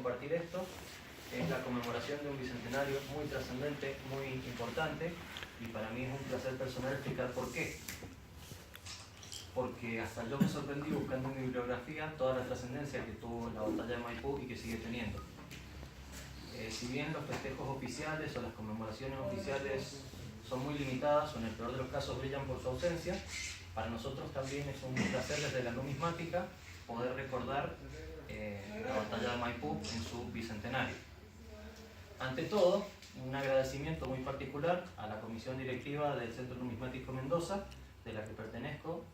compartir esto. Es la conmemoración de un bicentenario muy trascendente, muy importante, y para mí es un placer personal explicar por qué. Porque hasta yo me sorprendí buscando en mi bibliografía toda la trascendencia que tuvo la batalla de Maipú y que sigue teniendo. Si bien los festejos oficiales o las conmemoraciones oficiales son muy limitadas o en el peor de los casos brillan por su ausencia, para nosotros también es un placer desde la numismática poder recordar la batalla de Maipú en su bicentenario. Ante todo, un agradecimiento muy particular a la comisión directiva del Centro Numismático Mendoza, de la que pertenezco,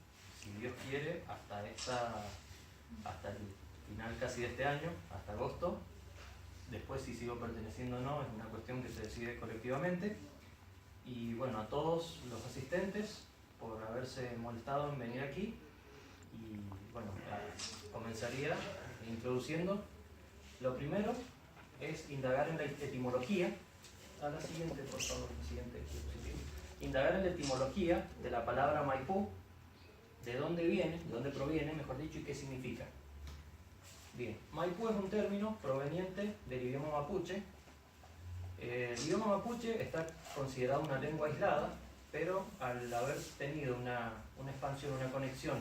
si Dios quiere, hasta el final casi de este año, hasta agosto. Después, si sigo perteneciendo o no, es una cuestión que se decide colectivamente. Y bueno, a todos los asistentes por haberse molestado en venir aquí. Y bueno, comenzaría introduciendo. Lo primero es indagar en la etimología. A la siguiente, por favor, la siguiente diapositiva. Indagar en la etimología de la palabra Maipú, de dónde viene, de dónde proviene, mejor dicho, y qué significa. Bien, Maipú es un término proveniente del idioma mapuche. El idioma mapuche está considerado una lengua aislada, pero al haber tenido una expansión, una conexión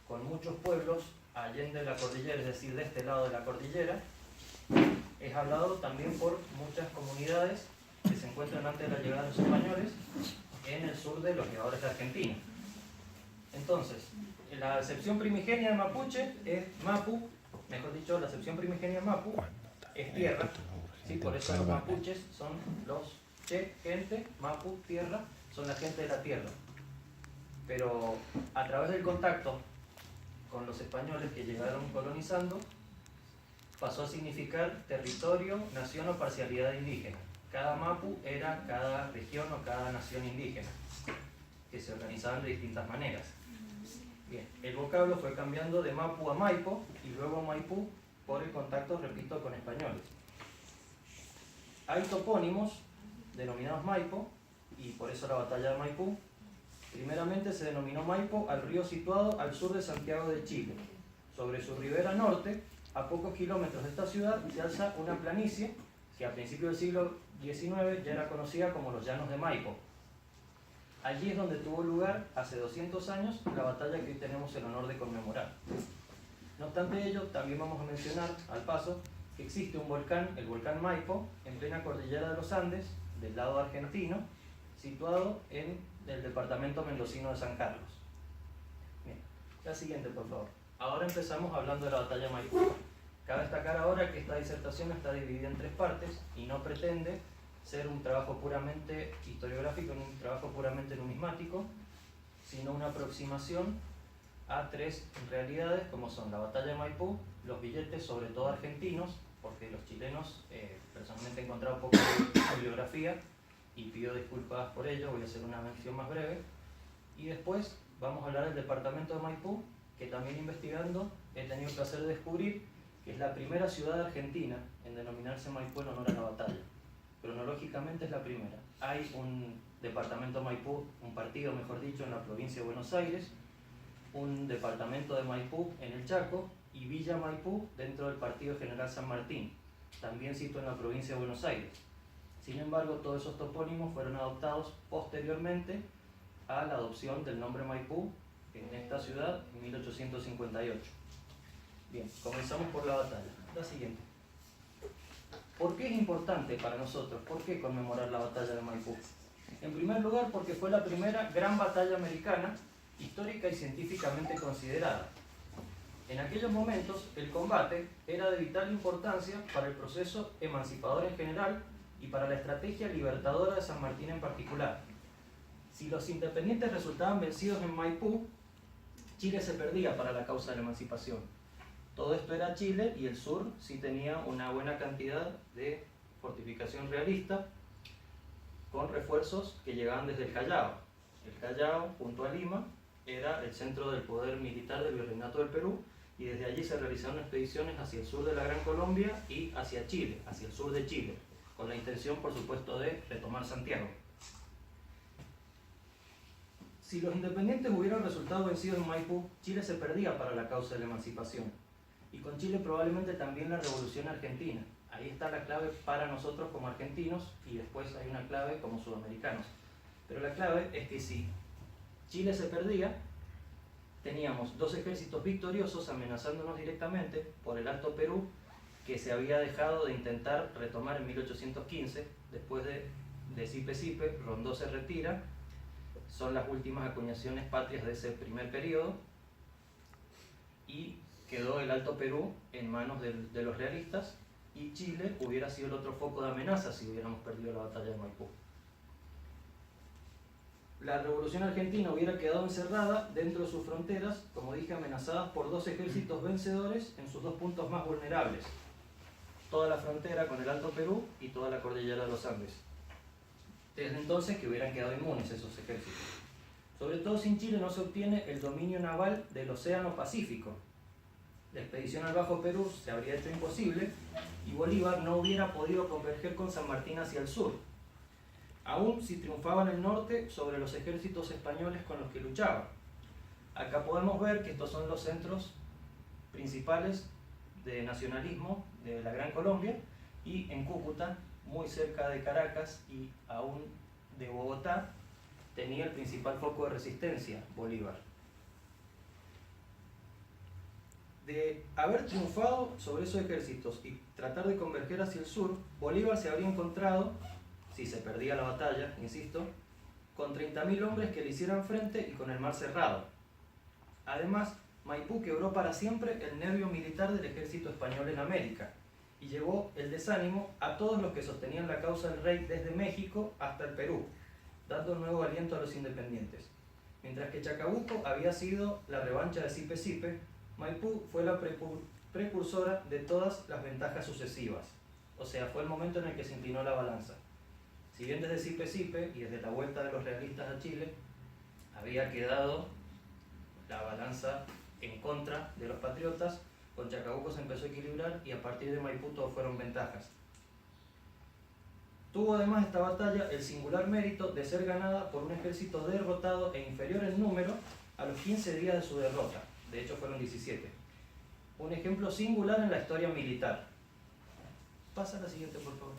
con muchos pueblos allende la cordillera, es decir, de este lado de la cordillera, es hablado también por muchas comunidades que se encuentran antes de la llegada de los españoles en el sur de lo que ahora es la Argentina. Entonces, la acepción primigenia de mapuche es mapu, mejor dicho, la acepción primigenia de mapu es tierra, ¿sí? Por eso los mapuches son los che, gente, mapu, tierra, son la gente de la tierra. Pero a través del contacto con los españoles que llegaron colonizando, pasó a significar territorio, nación o parcialidad indígena. Cada mapu era cada región o cada nación indígena, que se organizaban de distintas maneras. Bien, el vocablo fue cambiando de mapu a maipo y luego a maipú por el contacto, repito, con españoles. Hay topónimos denominados maipo, y por eso la batalla de Maipú. Primeramente se denominó Maipo al río situado al sur de Santiago de Chile. Sobre su ribera norte, a pocos kilómetros de esta ciudad, se alza una planicie que a principios del siglo XIX ya era conocida como los Llanos de Maipo. Allí es donde tuvo lugar, hace 200 años, la batalla que hoy tenemos el honor de conmemorar. No obstante ello, también vamos a mencionar, al paso, que existe un volcán, el volcán Maipo, en plena cordillera de los Andes, del lado argentino, situado en el departamento mendocino de San Carlos. Bien, la siguiente, por favor. Ahora empezamos hablando de la batalla de Maipú. Cabe destacar ahora que esta disertación está dividida en 3 partes y no pretende ser un trabajo puramente historiográfico, un trabajo puramente numismático, sino una aproximación a 3 realidades, como son la batalla de Maipú, los billetes, sobre todo argentinos, porque los chilenos, personalmente he encontrado poca bibliografía y pido disculpas por ello, voy a hacer una mención más breve. Y después vamos a hablar del departamento de Maipú, que también investigando he tenido el placer de descubrir que es la primera ciudad argentina en denominarse Maipú en honor a la batalla. Cronológicamente es la primera. Hay un departamento de Maipú, un partido mejor dicho, en la provincia de Buenos Aires, un departamento de Maipú en el Chaco y Villa Maipú dentro del partido General San Martín, también situado en la provincia de Buenos Aires. Sin embargo, todos esos topónimos fueron adoptados posteriormente a la adopción del nombre Maipú en esta ciudad en 1858. Bien, comenzamos por la batalla. La siguiente. ¿Por qué es importante para nosotros? ¿Por qué conmemorar la batalla de Maipú? En primer lugar, porque fue la primera gran batalla americana, histórica y científicamente considerada. En aquellos momentos, el combate era de vital importancia para el proceso emancipador en general y para la estrategia libertadora de San Martín en particular. Si los independientes resultaban vencidos en Maipú, Chile se perdía para la causa de la emancipación. Todo esto era Chile y el sur sí tenía una buena cantidad de fortificación realista con refuerzos que llegaban desde el Callao. El Callao, junto a Lima, era el centro del poder militar del Virreinato del Perú y desde allí se realizaron expediciones hacia el sur de la Gran Colombia y hacia Chile, hacia el sur de Chile, con la intención, por supuesto, de retomar Santiago. Si los independientes hubieran resultado vencidos en Maipú, Chile se perdía para la causa de la emancipación. Y con Chile probablemente también la Revolución Argentina. Ahí está la clave para nosotros como argentinos y después hay una clave como sudamericanos. Pero la clave es que si Chile se perdía, teníamos dos ejércitos victoriosos amenazándonos directamente por el Alto Perú, que se había dejado de intentar retomar en 1815, después de Sipe, Rondó se retira, son las últimas acuñaciones patrias de ese primer periodo, y quedó el Alto Perú en manos de los realistas, y Chile hubiera sido el otro foco de amenaza si hubiéramos perdido la batalla de Maipú. La Revolución Argentina hubiera quedado encerrada dentro de sus fronteras, como dije, amenazadas por dos ejércitos vencedores en sus dos puntos más vulnerables: toda la frontera con el Alto Perú y toda la cordillera de los Andes. Desde entonces que hubieran quedado inmunes esos ejércitos. Sobre todo sin Chile no se obtiene el dominio naval del Océano Pacífico. La expedición al Bajo Perú se habría hecho imposible y Bolívar no hubiera podido converger con San Martín hacia el sur, aún si triunfaba en el norte sobre los ejércitos españoles con los que luchaba. Acá podemos ver que estos son los centros principales de nacionalismo de la Gran Colombia, y en Cúcuta, muy cerca de Caracas y aún de Bogotá, tenía el principal foco de resistencia, Bolívar. De haber triunfado sobre esos ejércitos y tratar de converger hacia el sur, Bolívar se habría encontrado, si se perdía la batalla, insisto, con 30.000 hombres que le hicieran frente y con el mar cerrado. Además, Maipú quebró para siempre el nervio militar del ejército español en América y llevó el desánimo a todos los que sostenían la causa del rey desde México hasta el Perú, dando un nuevo aliento a los independientes. Mientras que Chacabuco había sido la revancha de Sipe, Maipú fue la precursora de todas las ventajas sucesivas. O sea, fue el momento en el que se inclinó la balanza. Si bien desde Sipe y desde la vuelta de los realistas a Chile había quedado la balanza en contra de los patriotas, con Chacabuco se empezó a equilibrar y a partir de Maipú todo fueron ventajas. Tuvo además esta batalla el singular mérito de ser ganada por un ejército derrotado e inferior en número a los 15 días de su derrota. De hecho fueron 17. Un ejemplo singular en la historia militar. Pasa a la siguiente, por favor.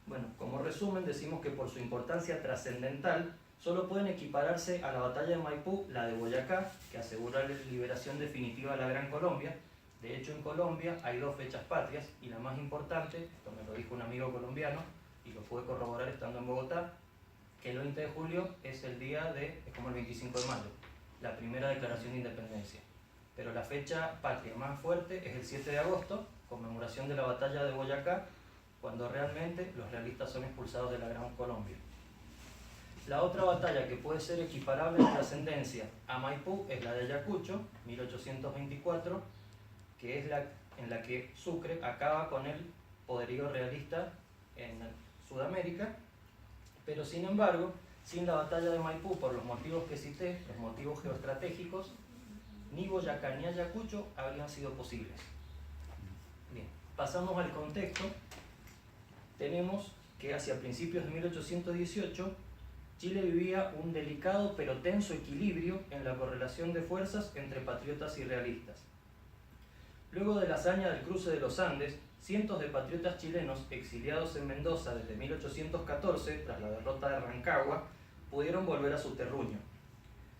Bueno, como resumen decimos que por su importancia trascendental solo pueden equipararse a la batalla de Maipú la de Boyacá, que asegura la liberación definitiva de la Gran Colombia. De hecho, en Colombia hay dos fechas patrias, y la más importante, esto me lo dijo un amigo colombiano y lo pude corroborar estando en Bogotá, que el 20 de julio es como el 25 de mayo, la primera declaración de independencia. Pero la fecha patria más fuerte es el 7 de agosto, conmemoración de la batalla de Boyacá, cuando realmente los realistas son expulsados de la Gran Colombia. La otra batalla que puede ser equiparable en trascendencia a Maipú es la de Ayacucho, 1824, que es en la que Sucre acaba con el poderío realista en Sudamérica, pero sin embargo, sin la batalla de Maipú, por los motivos que cité, los motivos geoestratégicos, ni Boyacá ni Ayacucho habrían sido posibles. Bien, pasamos al contexto. Tenemos que hacia principios de 1818 Chile vivía un delicado pero tenso equilibrio en la correlación de fuerzas entre patriotas y realistas. Luego de la hazaña del cruce de los Andes, cientos de patriotas chilenos exiliados en Mendoza desde 1814, tras la derrota de Rancagua, pudieron volver a su terruño.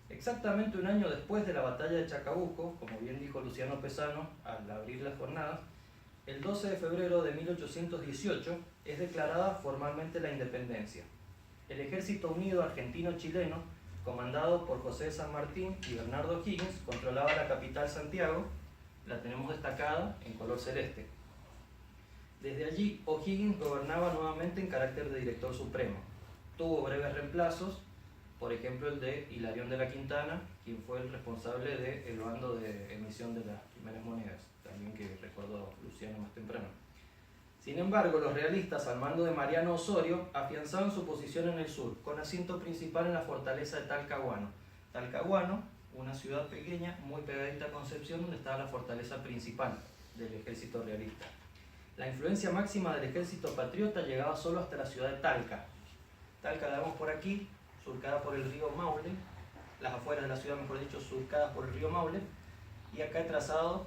Exactamente un año después de la batalla de Chacabuco, como bien dijo Luciano Pesano al abrir las jornadas, el 12 de febrero de 1818 es declarada formalmente la independencia. El Ejército Unido Argentino-Chileno, comandado por José de San Martín y Bernardo O'Higgins, controlaba la capital Santiago. La tenemos destacada en color celeste. Desde allí, O'Higgins gobernaba nuevamente en carácter de director supremo. Tuvo breves reemplazos, por ejemplo el de Hilarión de la Quintana, quien fue el responsable del bando de emisión de las primeras monedas, también que recordó Luciano más temprano. Sin embargo, los realistas, al mando de Mariano Osorio, afianzaban su posición en el sur, con asiento principal en la fortaleza de Talcahuano. Talcahuano, una ciudad pequeña, muy pegadita a Concepción, donde estaba la fortaleza principal del ejército realista. La influencia máxima del ejército patriota llegaba solo hasta la ciudad de Talca. Talca la vemos por aquí, surcada por el río Maule, las afueras de la ciudad, mejor dicho, surcadas por el río Maule, y acá he trazado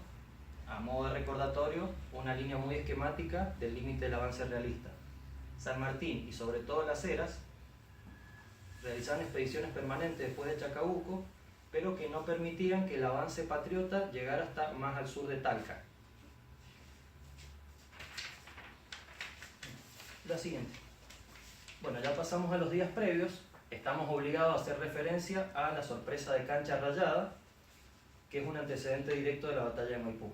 a modo de recordatorio, una línea muy esquemática del límite del avance realista. San Martín y sobre todo Las Heras realizaban expediciones permanentes después de Chacabuco, pero que no permitían que el avance patriota llegara hasta más al sur de Talca. La siguiente. Bueno, ya pasamos a los días previos. Estamos obligados a hacer referencia a la sorpresa de Cancha Rayada, que es un antecedente directo de la batalla de Maipú.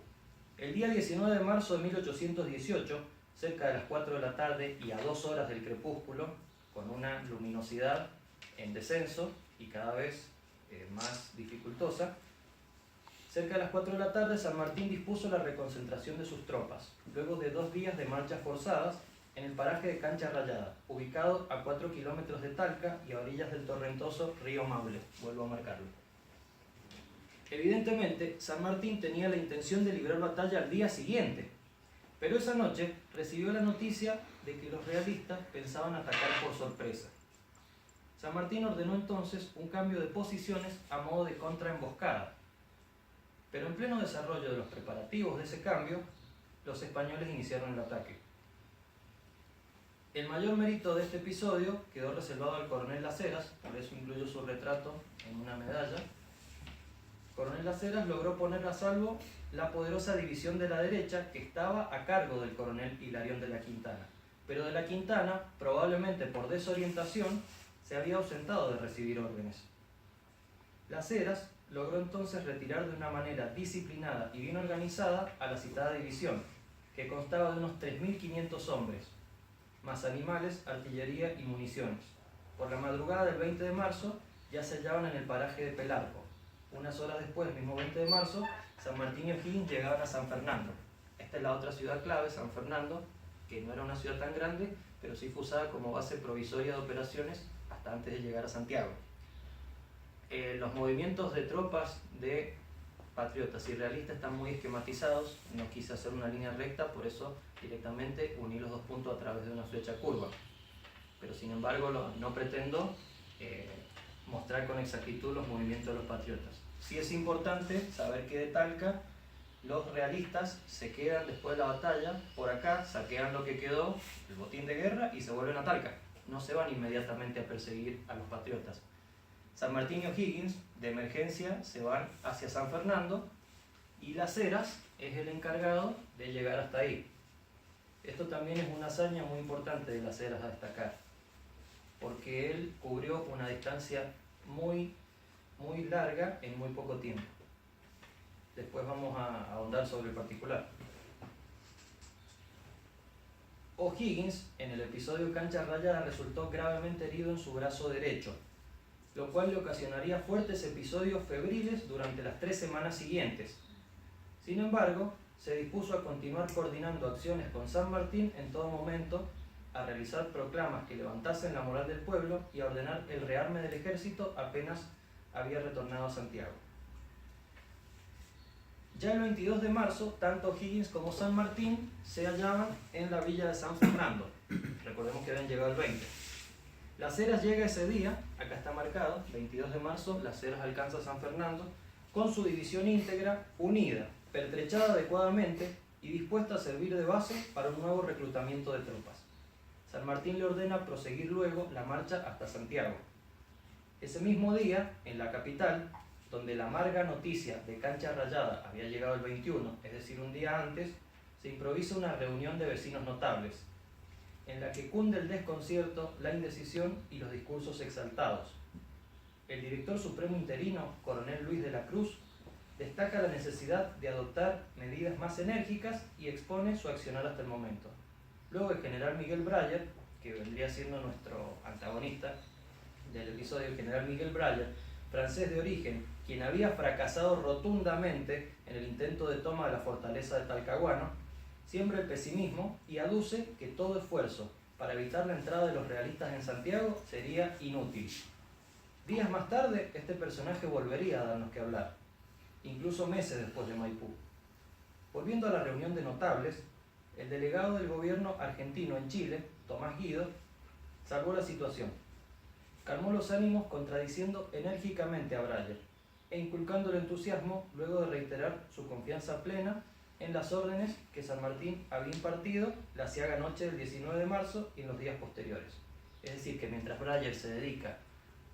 El día 19 de marzo de 1818, cerca de las 4 de la tarde y a 2 horas del crepúsculo, con una luminosidad en descenso y cada vez más dificultosa, cerca de las 4 de la tarde San Martín dispuso la reconcentración de sus tropas, luego de 2 días de marchas forzadas en el paraje de Cancha Rayada, ubicado a 4 kilómetros de Talca y a orillas del torrentoso río Maule. Vuelvo a marcarlo. Evidentemente, San Martín tenía la intención de librar batalla al día siguiente, pero esa noche recibió la noticia de que los realistas pensaban atacar por sorpresa. San Martín ordenó entonces un cambio de posiciones a modo de contraemboscada, pero en pleno desarrollo de los preparativos de ese cambio, los españoles iniciaron el ataque. El mayor mérito de este episodio quedó reservado al coronel Las Heras, por eso incluyo su retrato en una medalla. Coronel Las Heras logró poner a salvo la poderosa división de la derecha que estaba a cargo del coronel Hilarión de la Quintana, pero de la Quintana, probablemente por desorientación, se había ausentado de recibir órdenes. Las Heras logró entonces retirar de una manera disciplinada y bien organizada a la citada división, que constaba de unos 3.500 hombres, más animales, artillería y municiones. Por la madrugada del 20 de marzo ya se hallaban en el paraje de Pelarco. Unas horas después, el mismo 20 de marzo, San Martín y O'Higgins llegaban a San Fernando. Esta es la otra ciudad clave, San Fernando, que no era una ciudad tan grande, pero sí fue usada como base provisoria de operaciones hasta antes de llegar a Santiago. Los movimientos de tropas de patriotas y realistas están muy esquematizados. No quise hacer una línea recta, por eso directamente uní los 2 puntos a través de una flecha curva. Pero sin embargo no pretendo mostrar con exactitud los movimientos de los patriotas. Sí es importante saber que de Talca los realistas se quedan después de la batalla por acá, saquean lo que quedó, el botín de guerra, y se vuelven a Talca. No se van inmediatamente a perseguir a los patriotas. San Martín y O'Higgins, de emergencia, se van hacia San Fernando y Las Heras es el encargado de llegar hasta ahí. Esto también es una hazaña muy importante de Las Heras a destacar, porque él cubrió una distancia muy larga en muy poco tiempo. Después vamos a ahondar sobre el particular. O'Higgins, en el episodio Cancha Rayada, resultó gravemente herido en su brazo derecho, lo cual le ocasionaría fuertes episodios febriles durante las 3 semanas siguientes. Sin embargo, se dispuso a continuar coordinando acciones con San Martín en todo momento, a realizar proclamas que levantasen la moral del pueblo y a ordenar el rearme del ejército apenas había retornado a Santiago. Ya el 22 de marzo, tanto O'Higgins como San Martín se hallaban en la villa de San Fernando. Recordemos que habían llegado el 20. Las Heras llega ese día, acá está marcado, 22 de marzo, Las Heras alcanza San Fernando, con su división íntegra, unida, pertrechada adecuadamente y dispuesta a servir de base para un nuevo reclutamiento de tropas. San Martín le ordena proseguir luego la marcha hasta Santiago. Ese mismo día, en la capital, donde la amarga noticia de Cancha Rayada había llegado el 21, es decir, un día antes, se improvisa una reunión de vecinos notables, en la que cunde el desconcierto, la indecisión y los discursos exaltados. El director supremo interino, coronel Luis de la Cruz, destaca la necesidad de adoptar medidas más enérgicas y expone su accionar hasta el momento. Luego el general Miguel Breyer, que vendría siendo nuestro antagonista del episodio, el general Miguel Breyer, francés de origen, quien había fracasado rotundamente en el intento de toma de la fortaleza de Talcahuano, siembra el pesimismo y aduce que todo esfuerzo para evitar la entrada de los realistas en Santiago sería inútil. Días más tarde, este personaje volvería a darnos que hablar, incluso meses después de Maipú. Volviendo a la reunión de notables, el delegado del gobierno argentino en Chile, Tomás Guido, salvó la situación. Calmó los ánimos contradiciendo enérgicamente a Breyer e inculcando el entusiasmo luego de reiterar su confianza plena en las órdenes que San Martín había impartido la ciaga noche del 19 de marzo y en los días posteriores. Es decir, que mientras Breyer se dedica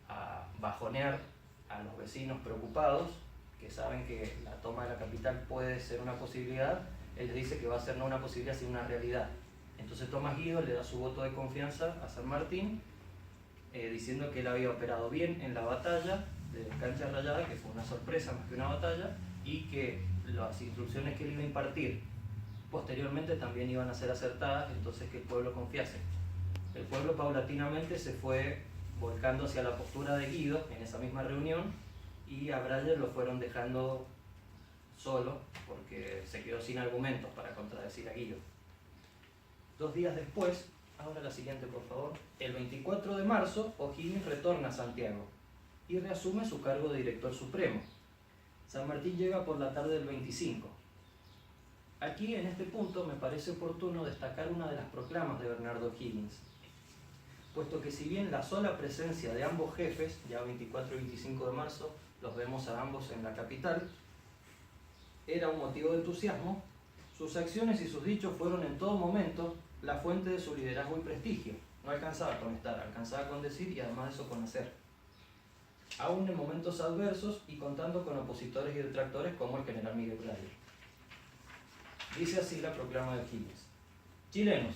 a bajonear a los vecinos preocupados, que saben que la toma de la capital puede ser una posibilidad, él les dice que va a ser no una posibilidad sino una realidad. Entonces Tomás Guido le da su voto de confianza a San Martín, diciendo que él había operado bien en la batalla de Cancha Rayada, que fue una sorpresa más que una batalla, y que las instrucciones que él iba a impartir posteriormente también iban a ser acertadas, entonces que el pueblo confiase. El pueblo paulatinamente se fue volcando hacia la postura de Guido en esa misma reunión, y a Breyer lo fueron dejando solo porque se quedó sin argumentos para contradecir a Guido. 2 días después, ahora la siguiente por favor, el 24 de marzo O'Higgins retorna a Santiago y reasume su cargo de director supremo. San Martín llega por la tarde del 25. Aquí en este punto me parece oportuno destacar una de las proclamas de Bernardo O'Higgins, puesto que si bien la sola presencia de ambos jefes, ya 24 y 25 de marzo, los vemos a ambos en la capital, era un motivo de entusiasmo, sus acciones y sus dichos fueron en todo momento la fuente de su liderazgo y prestigio. No alcanzaba con estar, alcanzaba con decir y además de eso con hacer. Aún en momentos adversos y contando con opositores y detractores como el general Miguel Breyer. Dice así la proclama de O'Higgins: chilenos,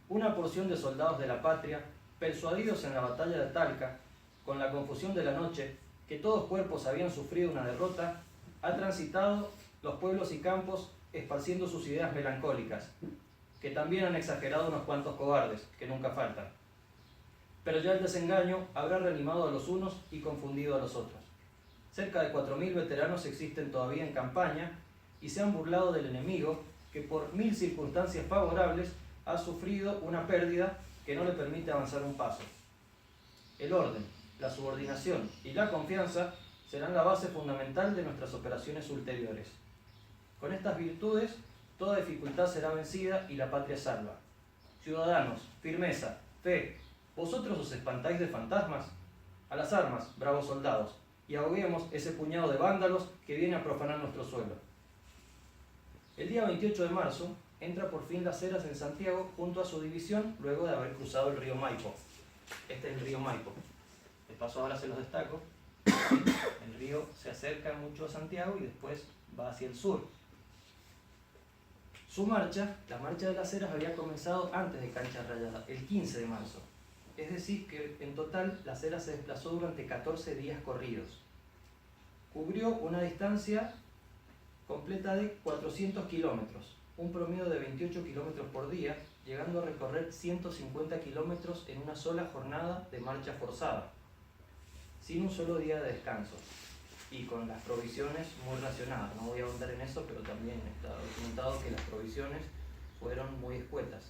una porción de soldados de la patria, persuadidos en la batalla de Talca, con la confusión de la noche, que todos cuerpos habían sufrido una derrota, ha transitado los pueblos y campos esparciendo sus ideas melancólicas, que también han exagerado unos cuantos cobardes, que nunca faltan. Pero ya el desengaño habrá reanimado a los unos y confundido a los otros. Cerca de 4.000 veteranos existen todavía en campaña y se han burlado del enemigo que por 1000 circunstancias favorables ha sufrido una pérdida que no le permite avanzar un paso. El orden, la subordinación y la confianza serán la base fundamental de nuestras operaciones ulteriores. Con estas virtudes, toda dificultad será vencida y la patria salva. Ciudadanos, firmeza, fe, ¿vosotros os espantáis de fantasmas? A las armas, bravos soldados, y ahoguemos ese puñado de vándalos que viene a profanar nuestro suelo. El día 28 de marzo, entra por fin Las Heras en Santiago junto a su división luego de haber cruzado el río Maipo. Este es el río Maipo. De paso ahora se los destaco. El río se acerca mucho a Santiago y después va hacia el sur. Su marcha, la marcha de Las Heras, había comenzado antes de Cancha Rayada, el 15 de marzo. Es decir, que en total Las Heras se desplazó durante 14 días corridos. Cubrió una distancia completa de 400 kilómetros, un promedio de 28 kilómetros por día, llegando a recorrer 150 kilómetros en una sola jornada de marcha forzada, sin un solo día de descanso, y con las provisiones muy racionadas. No voy a ahondar en eso, pero también está documentado que las provisiones fueron muy escuetas.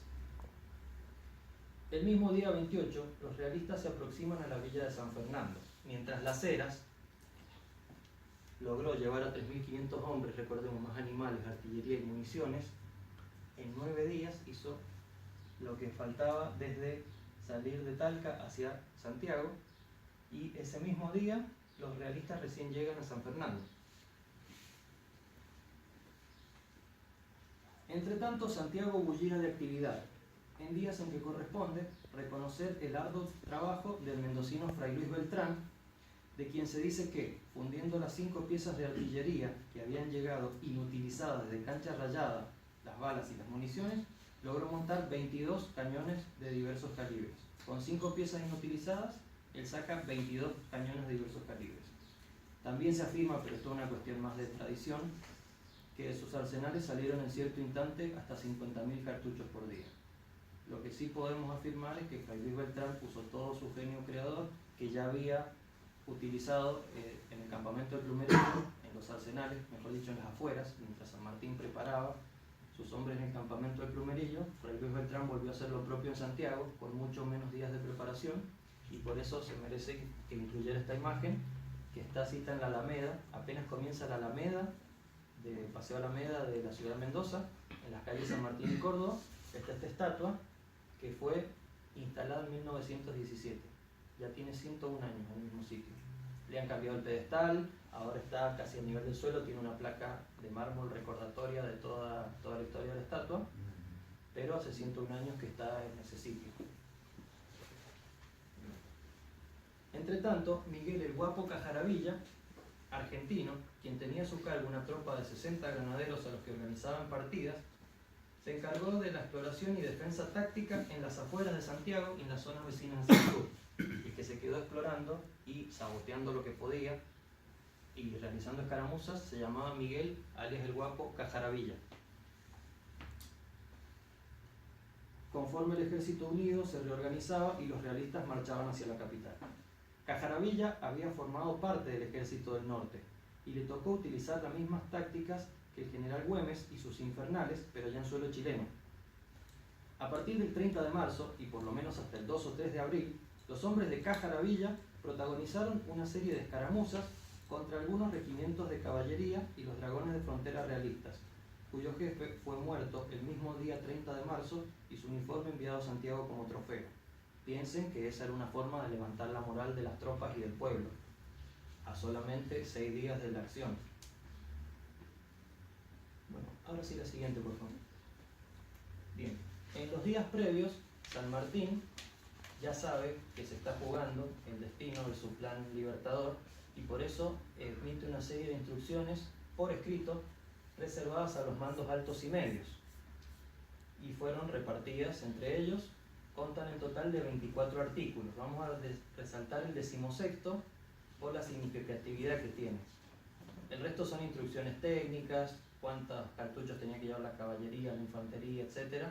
El mismo día 28, los realistas se aproximan a la villa de San Fernando, mientras Las Heras logró llevar a 3.500 hombres, recordemos, más animales, artillería y municiones. En 9 días hizo lo que faltaba desde salir de Talca hacia Santiago, y ese mismo día los realistas recién llegan a San Fernando. Entre tanto, Santiago bullía de actividad, en días en que corresponde reconocer el arduo trabajo del mendocino Fray Luis Beltrán, de quien se dice que, fundiendo las 5 piezas de artillería que habían llegado inutilizadas desde Cancha Rayada, las balas y las municiones, logró montar 22 cañones de diversos calibres. Con 5 piezas inutilizadas, él saca 22 cañones de diversos calibres. También se afirma, pero esto es una cuestión más de tradición, que de sus arsenales salieron en cierto instante hasta 50.000 cartuchos por día. Lo que sí podemos afirmar es que Fray Luis Beltrán puso todo su genio creador, que ya había utilizado en el campamento del Plumerillo, en los arsenales, mejor dicho en las afueras, mientras San Martín preparaba sus hombres en el campamento del Plumerillo. Fray Luis Beltrán volvió a hacer lo propio en Santiago, con mucho menos días de preparación, y por eso se merece que incluyera esta imagen, que está cita en la Alameda. Apenas comienza la Alameda, de Paseo Alameda de la ciudad de Mendoza, en las calles San Martín y Córdoba, está esta estatua que fue instalada en 1917. Ya tiene 101 años en el mismo sitio. Le han cambiado el pedestal, ahora está casi a nivel del suelo, tiene una placa de mármol recordatoria de toda la historia de la estatua, pero hace 101 años que está en ese sitio. Entre tanto, Miguel el Guapo Cajaravilla, argentino, quien tenía a su cargo una tropa de 60 granaderos a los que organizaban partidas, se encargó de la exploración y defensa táctica en las afueras de Santiago y en las zonas vecinas del sur, y que se quedó explorando y saboteando lo que podía y realizando escaramuzas se llamaba Miguel, alias el Guapo Cajaravilla. Conforme el ejército unido se reorganizaba y los realistas marchaban hacia la capital. Cajaravilla había formado parte del ejército del norte y le tocó utilizar las mismas tácticas que el general Güemes y sus infernales, pero ya en suelo chileno. A partir del 30 de marzo, y por lo menos hasta el 2 o 3 de abril, los hombres de Cajaravilla protagonizaron una serie de escaramuzas contra algunos regimientos de caballería y los dragones de frontera realistas, cuyo jefe fue muerto el mismo día 30 de marzo y su uniforme enviado a Santiago como trofeo. Piensen que esa era una forma de levantar la moral de las tropas y del pueblo, a solamente 6 días de la acción. Bueno, ahora sí la siguiente, por favor. Bien, en los días previos, San Martín ya sabe que se está jugando el destino de su plan libertador y por eso emite una serie de instrucciones por escrito reservadas a los mandos altos y medios y fueron repartidas entre ellos. Contan en total de 24 artículos. Vamos a resaltar el 16º por la significatividad que tiene. El resto son instrucciones técnicas, cuántos cartuchos tenía que llevar la caballería, la infantería, etc.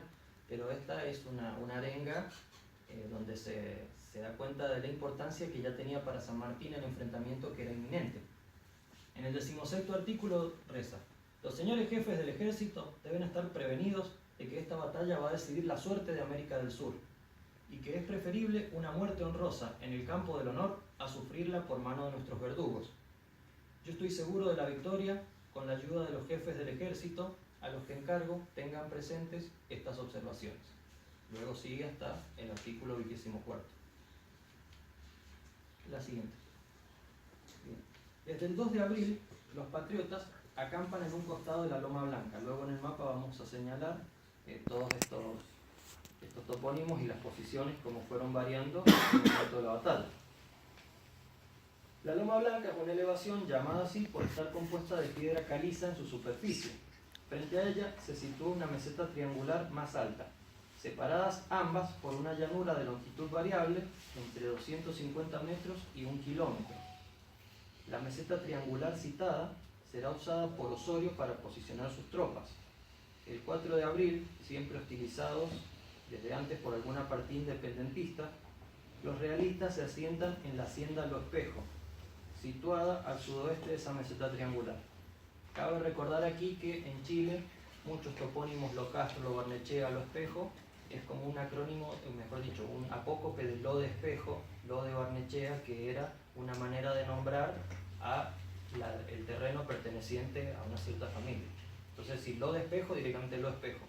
Pero esta es una arenga donde se da cuenta de la importancia que ya tenía para San Martín el enfrentamiento que era inminente. En el 16º artículo reza: los señores jefes del ejército deben estar prevenidos de que esta batalla va a decidir la suerte de América del Sur y que es preferible una muerte honrosa en el campo del honor a sufrirla por mano de nuestros verdugos. Yo estoy seguro de la victoria con la ayuda de los jefes del ejército, a los que encargo tengan presentes estas observaciones. Luego sigue hasta el artículo 24. La siguiente. Bien. Desde el 2 de abril, los patriotas acampan en un costado de la Loma Blanca. Luego en el mapa vamos a señalar todos estos topónimos y las posiciones como fueron variando en el momento de la batalla. La Loma Blanca es una elevación llamada así por estar compuesta de piedra caliza en su superficie. Frente a ella se sitúa una meseta triangular más alta, separadas ambas por una llanura de longitud variable entre 250 metros y 1 kilómetro. La meseta triangular citada será usada por Osorio para posicionar sus tropas. El 4 de abril, siempre hostilizados desde antes por alguna partida independentista, los realistas se asientan en la hacienda Lo Espejo, situada al sudoeste de esa meseta triangular. Cabe recordar aquí que en Chile muchos topónimos Lo Castro, Lo Barnechea, Lo Espejo es como un acrónimo, mejor dicho, un apócope de Lo de Espejo, Lo de Barnechea, que era una manera de nombrar a el terreno perteneciente a una cierta familia. Entonces, si Lo de Espejo, directamente Lo Espejo.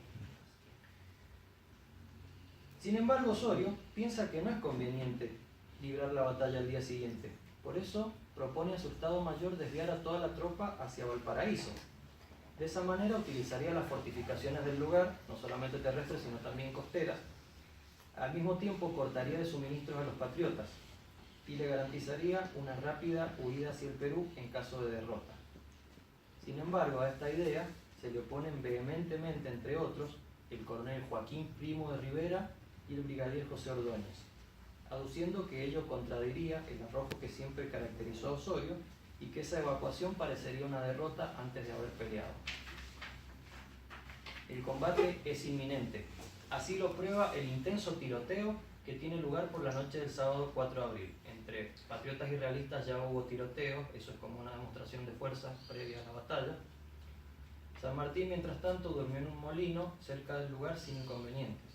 Sin embargo, Osorio piensa que no es conveniente librar la batalla al día siguiente. Por eso propone a su Estado Mayor desviar a toda la tropa hacia Valparaíso. De esa manera utilizaría las fortificaciones del lugar, no solamente terrestres, sino también costeras. Al mismo tiempo cortaría de suministros a los patriotas y le garantizaría una rápida huida hacia el Perú en caso de derrota. Sin embargo, a esta idea se le oponen vehementemente, entre otros, el coronel Joaquín Primo de Rivera y el brigadier José Ordóñez, aduciendo que ello contradiría el arrojo que siempre caracterizó a Osorio y que esa evacuación parecería una derrota antes de haber peleado. El combate es inminente. Así lo prueba el intenso tiroteo que tiene lugar por la noche del sábado 4 de abril. Entre patriotas y realistas ya hubo tiroteo, eso es como una demostración de fuerza previa a la batalla. San Martín, mientras tanto, durmió en un molino cerca del lugar sin inconvenientes.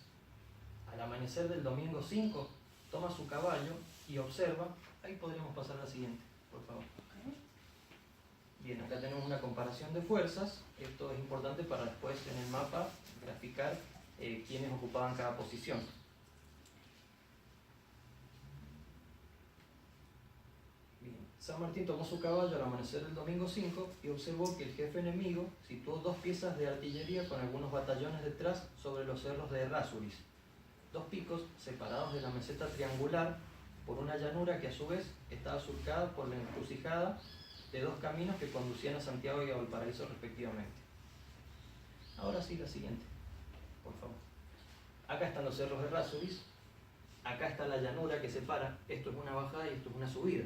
Al amanecer del domingo 5, toma su caballo y observa. Ahí podríamos pasar a la siguiente, por favor. Bien, acá tenemos una comparación de fuerzas. Esto es importante para después en el mapa graficar quiénes ocupaban cada posición. Bien. San Martín tomó su caballo al amanecer del domingo 5 y observó que el jefe enemigo situó 2 piezas de artillería con algunos batallones detrás sobre los cerros de Errázuriz, 2 picos separados de la meseta triangular por una llanura que a su vez estaba surcada por la encrucijada de 2 caminos que conducían a Santiago y a Valparaíso respectivamente. Ahora sí, la siguiente, por favor. Acá están los cerros de Errázuriz, acá está la llanura que separa, esto es una bajada y esto es una subida.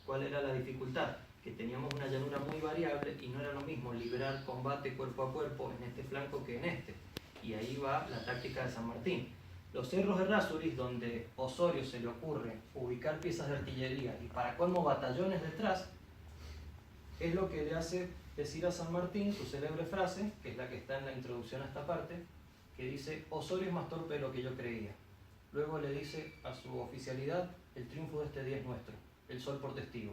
¿Cuál era la dificultad? Que teníamos una llanura muy variable y no era lo mismo librar combate cuerpo a cuerpo en este flanco que en este. Y ahí va la táctica de San Martín. Los cerros de Errázuriz, donde Osorio se le ocurre ubicar piezas de artillería y para colmo batallones detrás, es lo que le hace decir a San Martín su célebre frase, que es la que está en la introducción a esta parte, que dice: Osorio es más torpe de lo que yo creía. Luego le dice a su oficialidad: el triunfo de este día es nuestro, el sol por testigo.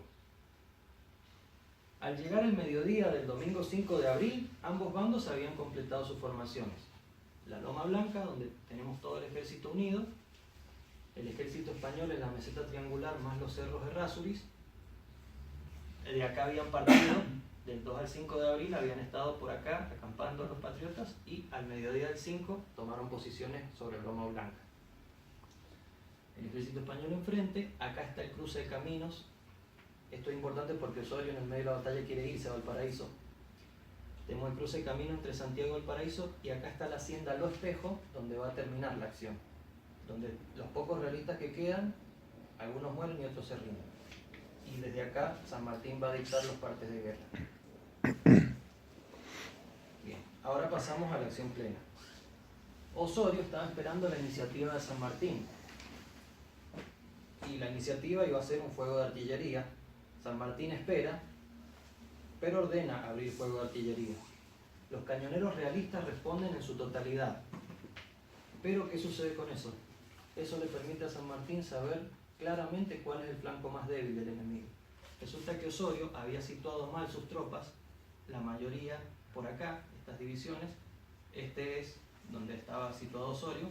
Al llegar el mediodía del domingo 5 de abril, ambos bandos habían completado sus formaciones. La Loma Blanca, donde tenemos todo el ejército unido, el ejército español en la meseta triangular más los cerros de Errázuriz. De acá habían partido, del 2 al 5 de abril habían estado por acá acampando los patriotas y al mediodía del 5 tomaron posiciones sobre Loma Blanca. El ejército español enfrente, acá está el cruce de caminos. Esto es importante porque Osorio en el medio de la batalla quiere irse a Valparaíso. Tenemos el cruce de camino entre Santiago y Valparaíso y acá está la hacienda Lo Espejo, donde va a terminar la acción. Donde los pocos realistas que quedan, algunos mueren y otros se rinden. Y desde acá San Martín va a dictar los partes de guerra. Bien, ahora pasamos a la acción plena. Osorio estaba esperando la iniciativa de San Martín. Y la iniciativa iba a ser un fuego de artillería. San Martín espera, pero ordena abrir fuego de artillería. Los cañoneros realistas responden en su totalidad. Pero ¿qué sucede con eso? Eso le permite a San Martín saber claramente cuál es el flanco más débil del enemigo. Resulta que Osorio había situado mal sus tropas, la mayoría por acá, estas divisiones. Este es donde estaba situado Osorio.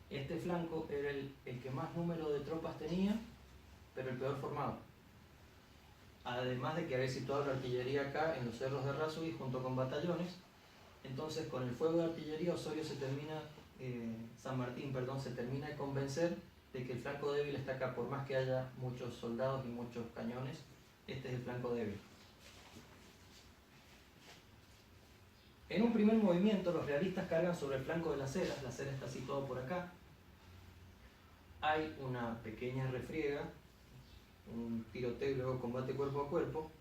Este flanco era el que más número de tropas tenía, pero el peor formado. Además de que había situado la artillería acá en los cerros de Errázuriz junto con batallones. Entonces con el fuego de artillería Osorio San Martín se termina de convencer de que el flanco débil está acá, por más que haya muchos soldados y muchos cañones, este es el flanco débil. En un primer movimiento los realistas cargan sobre el flanco de las Heras, la Heras está situado por acá. Hay una pequeña refriega, un tiroteo y luego combate cuerpo a cuerpo,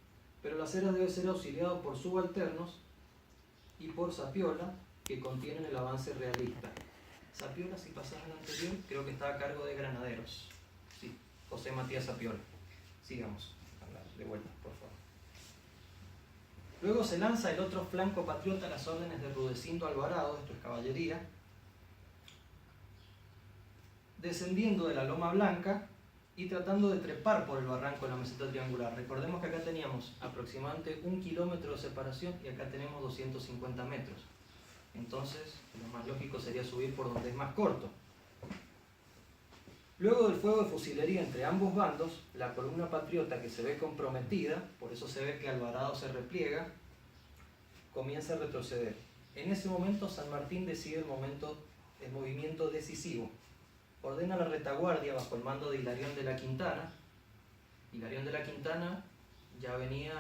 pero las Heras debe ser auxiliado por subalternos y por Zapiola, que contienen el avance realista. Zapiola, si pasas al anterior, creo que estaba a cargo de granaderos. Sí, José Matías Zapiola. Sigamos, de vuelta, por favor. Luego se lanza el otro flanco patriota a las órdenes de Rudecindo Alvarado, esto es caballería, descendiendo de la Loma Blanca y tratando de trepar por el barranco de la meseta triangular. Recordemos que acá teníamos aproximadamente 1 kilómetro de separación y acá tenemos 250 metros. Entonces, lo más lógico sería subir por donde es más corto. Luego del fuego de fusilería entre ambos bandos, la columna patriota, que se ve comprometida, por eso se ve que Alvarado se repliega, comienza a retroceder. En ese momento San Martín decide el movimiento decisivo. Ordena la retaguardia bajo el mando de Hilarión de la Quintana. Hilarión de la Quintana ya venía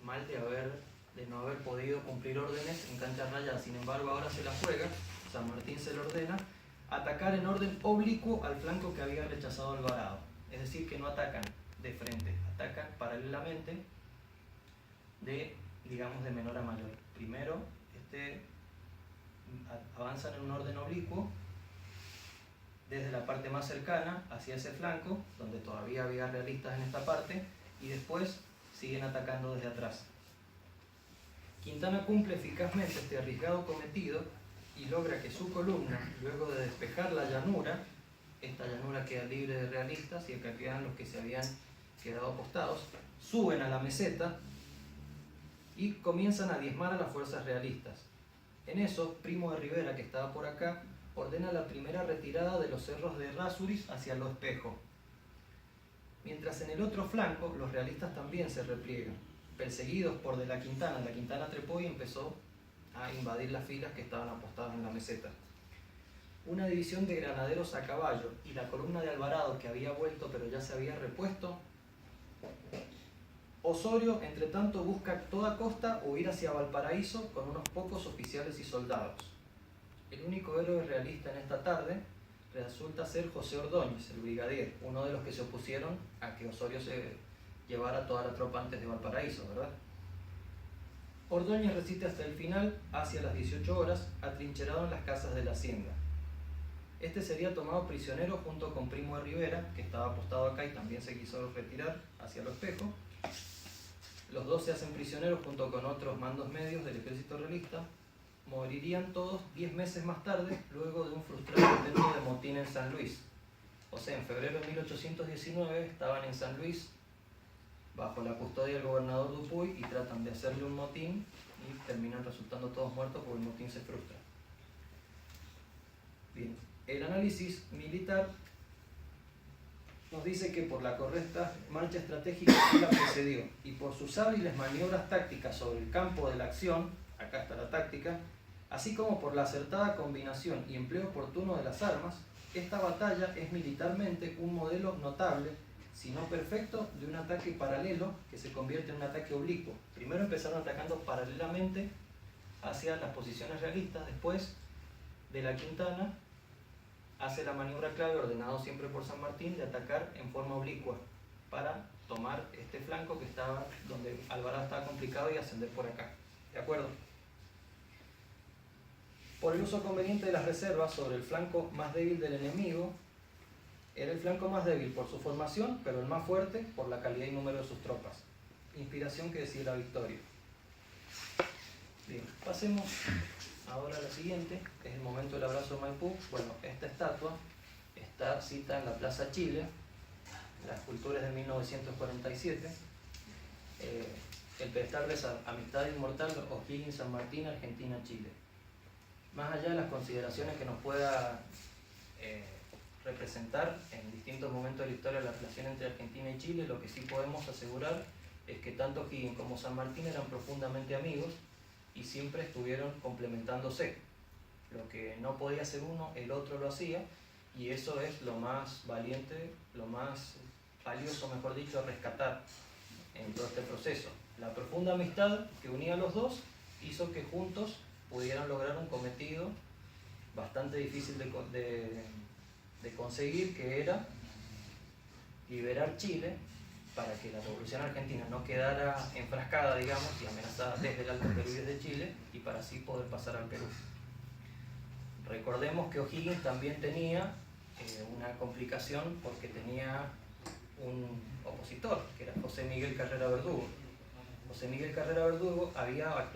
mal de no haber podido cumplir órdenes en cancha rayada. Sin embargo, ahora se la juega, San Martín se le ordena atacar en orden oblicuo al flanco que había rechazado Alvarado. Es decir, que no atacan de frente, atacan paralelamente de menor a mayor. Primero, avanzan en un orden oblicuo desde la parte más cercana hacia ese flanco, donde todavía había realistas en esta parte, y después siguen atacando desde atrás. Quintana cumple eficazmente este arriesgado cometido y logra que su columna, luego de despejar la llanura, esta llanura queda libre de realistas y acá quedan los que se habían quedado apostados, suben a la meseta y comienzan a diezmar a las fuerzas realistas. En eso, Primo de Rivera, que estaba por acá, ordena la primera retirada de los cerros de Errázuriz hacia Lo Espejo. Mientras en el otro flanco los realistas también se repliegan. Perseguidos por De la Quintana trepó y empezó a invadir las filas que estaban apostadas en la meseta. Una división de granaderos a caballo y la columna de Alvarado, que había vuelto pero ya se había repuesto. Osorio, entre tanto, busca a toda costa huir hacia Valparaíso con unos pocos oficiales y soldados. El único héroe realista en esta tarde resulta ser José Ordóñez, el brigadier, uno de los que se opusieron a que Osorio se llevara toda la tropa antes de Valparaíso, ¿verdad? Ordóñez resiste hasta el final, hacia las 18 horas, atrincherado en las casas de la hacienda. Este sería tomado prisionero junto con Primo de Rivera, que estaba apostado acá y también se quiso retirar hacia Lo Espejo. Los dos se hacen prisioneros junto con otros mandos medios del ejército realista. Morirían todos 10 meses más tarde, luego de un frustrado intento de motín en San Luis. O sea, en febrero de 1819 estaban en San Luis, bajo la custodia del gobernador Dupuy, y tratan de hacerle un motín y terminan resultando todos muertos porque el motín se frustra. Bien, el análisis militar nos dice que por la correcta marcha estratégica que la precedió y por sus hábiles maniobras tácticas sobre el campo de la acción, acá está la táctica, así como por la acertada combinación y empleo oportuno de las armas, esta batalla es militarmente un modelo notable, si no perfecto, de un ataque paralelo que se convierte en un ataque oblicuo. Primero empezaron atacando paralelamente hacia las posiciones realistas, después De la Quintana hace la maniobra clave, ordenado siempre por San Martín, de atacar en forma oblicua para tomar este flanco que estaba donde Alvarado estaba complicado y ascender por acá. ¿De acuerdo? Por el uso conveniente de las reservas sobre el flanco más débil del enemigo, era el flanco más débil por su formación, pero el más fuerte por la calidad y número de sus tropas. Inspiración que decide la victoria. Bien, pasemos ahora a la siguiente, es el momento del abrazo de Maipú. Bueno, esta estatua está cita en la Plaza Chile, la escultura es de 1947. El pedestal reza Amistad Inmortal, O'Higgins, San Martín, Argentina, Chile. Más allá de las consideraciones que nos pueda representar en distintos momentos de la historia la relación entre Argentina y Chile, lo que sí podemos asegurar es que tanto O'Higgins como San Martín eran profundamente amigos y siempre estuvieron complementándose. Lo que no podía hacer uno, el otro lo hacía, y eso es lo más valiente, lo más valioso, mejor dicho, a rescatar en todo este proceso. La profunda amistad que unía a los dos hizo que juntos pudieran lograr un cometido bastante difícil de conseguir, que era liberar Chile para que la Revolución Argentina no quedara enfrascada, digamos, y amenazada desde el Alto Perú y desde Chile, y para así poder pasar al Perú. Recordemos que O'Higgins también tenía una complicación porque tenía un opositor, que era José Miguel Carrera Verdugo. José Miguel Carrera Verdugo había actuado